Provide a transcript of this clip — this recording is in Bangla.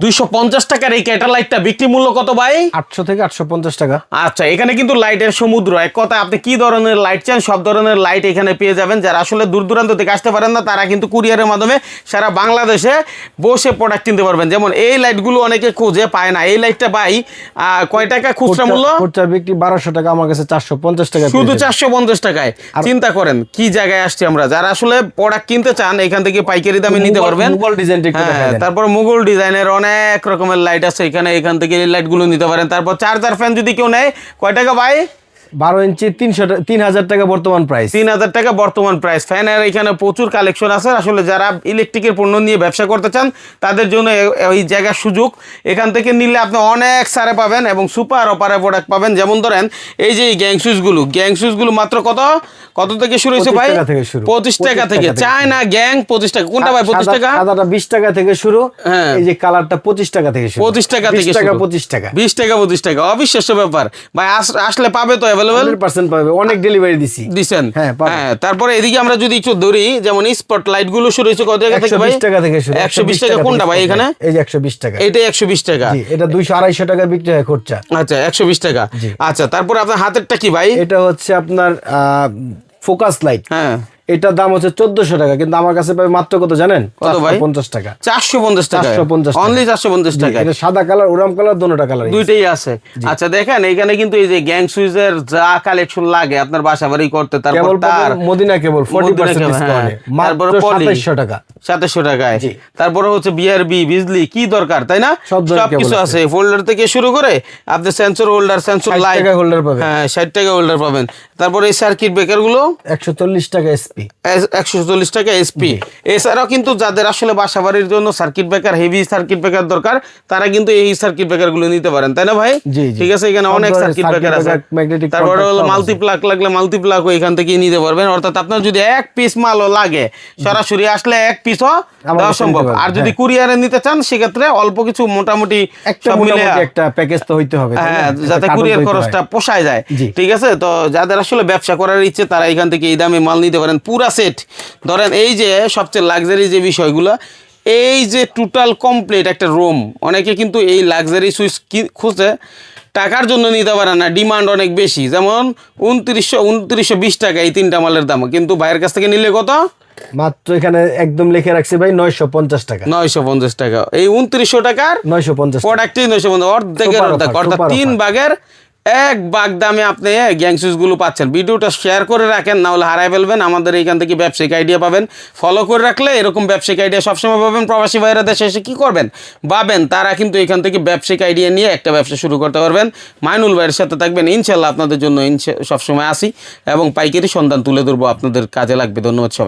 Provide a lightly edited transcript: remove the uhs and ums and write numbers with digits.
250 টাকার এই ক্যাটা লাইটটা বিক্রি মূল্য কত ভাই? 800 থেকে 850 টাকা। আচ্ছা, এখানে কিন্তু লাইটের সমুদ্র। এক কথা, আপনি কি ধরনের লাইট চান সব ধরনের লাইট এখানে পেয়ে যাবেন। যারা আসলে দূর দূরান্ত থেকে আসতে পারেন না, তারা কিন্তু কুরিয়ারের মাধ্যমে সারা বাংলাদেশে বসে প্রোডাক্ট কিনতে পারবেন। যেমন এই লাইটগুলো অনেকে খুঁজে পায় না। এই লাইটটা ভাই কয় টাকা খুচরা মূল্য? খুচরা বিক্রি 1200 টাকা, আমার কাছে 450 টাকা। শুধু 450 টাকায়। চিন্তা করেন কি জায়গায় আসছে আমরা। যারা আসলে প্রোডাক্ট কিনতে চান এখান থেকে পাইকারি দামে নিতে পারবেন। মুঘল ডিজাইন একটু দেখাই দেন। তারপর মুঘল ডিজাইনের অনেক রকমের লাইট আছে এখান থেকে এই লাইটগুলো নিতে পারেন। তারপর চার্জার ফ্যান যদি কেউ নেয়, কয় টাকা ভাই? 12 ইঞ্চি 3000 টাকা বর্তমান প্রাইস। 3000 টাকা বর্তমান প্রাইস। ফ্যানের এখানে প্রচুর কালেকশন আছে। আসলে যারা ইলেকট্রিকের পণ্য নিয়ে ব্যবসা করতে চান তাদের জন্য এই জায়গার সুযোগ। এখান থেকে নিলে আপনি অনেক সারে পাবেন এবং সুপার অপারে প্রোডাক্ট পাবেন। যেমন ধরেন এই যে গ্যাং সুইচগুলো মাত্র কত থেকে শুরু হয়েছে ভাই? 25 টাকা থেকে। চায়না গ্যাং 25 টাকা। কোনটা ভাই 25 টাকা? সাদাটা 20 টাকা থেকে শুরু। এই যে কালারটা 25 টাকা থেকে শুরু। 25 টাকা থেকে 25 টাকা। 20 টাকা 25 টাকা। অবিশ্বাস্য ব্যাপার ভাই। আসলে পাবে তো অ্যাভেলেবল 100% পাবে। অনেক ডেলিভারি দিছেন। হ্যাঁ। তারপরে এদিকে আমরা যদি একটু ধরি, যেমন স্পট লাইট গুলো শুরু হয়েছে কত টাকা থেকে ভাই? 120 টাকা থেকে শুরু। 120 টাকা। কোনটা ভাই এখানে? এই যে 120 টাকা। এটা 120 টাকা। জি, এটা 200-250 টাকা বিক্রি হয় খরচা। আচ্ছা, 120 টাকা। আচ্ছা, তারপর আপনার হাতেরটা কি ভাই? এটা হচ্ছে আপনার ফোকাস লাইট। হ্যাঁ, এটার দাম হচ্ছে 1400 টাকা, কিন্তু আমার কাছে পাবে মাত্র কত জানেন? কত ভাই? 450 টাকা। 450 টাকা। 450 টাকা। অনলি 450 টাকা। এটা সাদা কালার, ওরাম কালার, দুটোটা কালার দুইটাই আছে। আচ্ছা, দেখেন এখানে কিন্তু এই যে গ্যাং সুইচের যা কালেকশন লাগে আপনার বাসা বাড়ি করতে, তারপর তার মদিনা কেবল 40% ডিসকাউন্টে মাত্র 2700 টাকা। 2700 টাকায়। তারপরে হচ্ছে বিআরবি বিজলি কি দরকার, তাই না? সবকিছু আছে। ফোল্ডার থেকে শুরু করে আপনি sensor holder, sensor light holder পাবেন। হ্যাঁ, 60 টাকা হোল্ডার পাবেন। তারপরে এই সার্কিট ব্রেকার গুলো 140 টাকা এসপি। 140 টাকা এসপি। এছাড়াও কিন্তু যাদের আসলে বাসা বাড়ির জন্য circuit breaker, heavy circuit breaker দরকার, তারা কিন্তু এই সার্কিট ব্রেকার গুলো নিতে পারেন, তাই না ভাই? ঠিক আছে, এখানে অনেক সার্কিট ব্রেকার আছে। তারপরে হলো মাল্টিপ্লাগ লাগলে মাল্টিপ্লাগও এখান থেকে নিতে পারবেন। অর্থাৎ আপনার যদি এক পিস মালও লাগে, সরাসরি আসলে এক পিসও দেওয়া সম্ভব। আর যদি কুরিয়ারে নিতে চান সেক্ষেত্রে অল্প কিছু মোটামুটি সব মিলে একটা প্যাকেজ তো হইতে হবে, হ্যাঁ, যাতে কুরিয়ার খরচটা পোষায় যায়। ঠিক আছে, তো যাদের আসলে ব্যবসা করার ইচ্ছে তারা এখান থেকে এই দামে মাল নিতে পারেন। পুরা সেট ধরেন, এই যে সবচেয়ে লাক্সারি যে বিষয়গুলো, এই যে টোটাল কমপ্লিট একটা রুম। অনেকে কিন্তু এই লাক্সারি সুইচ খুঁজে টাকার জন্য নিতে পারে না, ডিমান্ড অনেক বেশি। যেমন 2920 টাকা এই তিনটা মালের দাম, কিন্তু ভাইয়ের কাছ থেকে নিলে কত? মাত্র এখানে একদম লিখে রাখছি ভাই 950 টাকা। 950 টাকা। এই 2900 টাকার 950 প্রোডাক্টই 950, অর্ধেকের অর্ধেক, অর্থাৎ 3 ভাগের 1 ভাগ দামে আপনি গ্যাং সুইচগুলো পাচ্ছেন। ভিডিওটা শেয়ার করে রাখেন, না হলে হারাই ফেলবেন। আমাদের এইখান থেকে ব্যবসায়িক আইডিয়া পাবেন। ফলো করে রাখলে এরকম ব্যবসায়িক আইডিয়া সবসময় পাবেন। প্রবাসী ভাইয়েরা দেশে এসে কী করবেন ভাবেন, তারা কিন্তু এখান থেকে ব্যবসায়িক আইডিয়া নিয়ে একটা ব্যবসা শুরু করতে পারবেন। মাইনুল ভাইয়ের সাথে থাকবেন, ইনশাল্লাহ আপনাদের জন্য সবসময় আসি এবং পাইকারি সন্ধান তুলে ধরবো, আপনাদের কাজে লাগবে। ধন্যবাদ সবাই।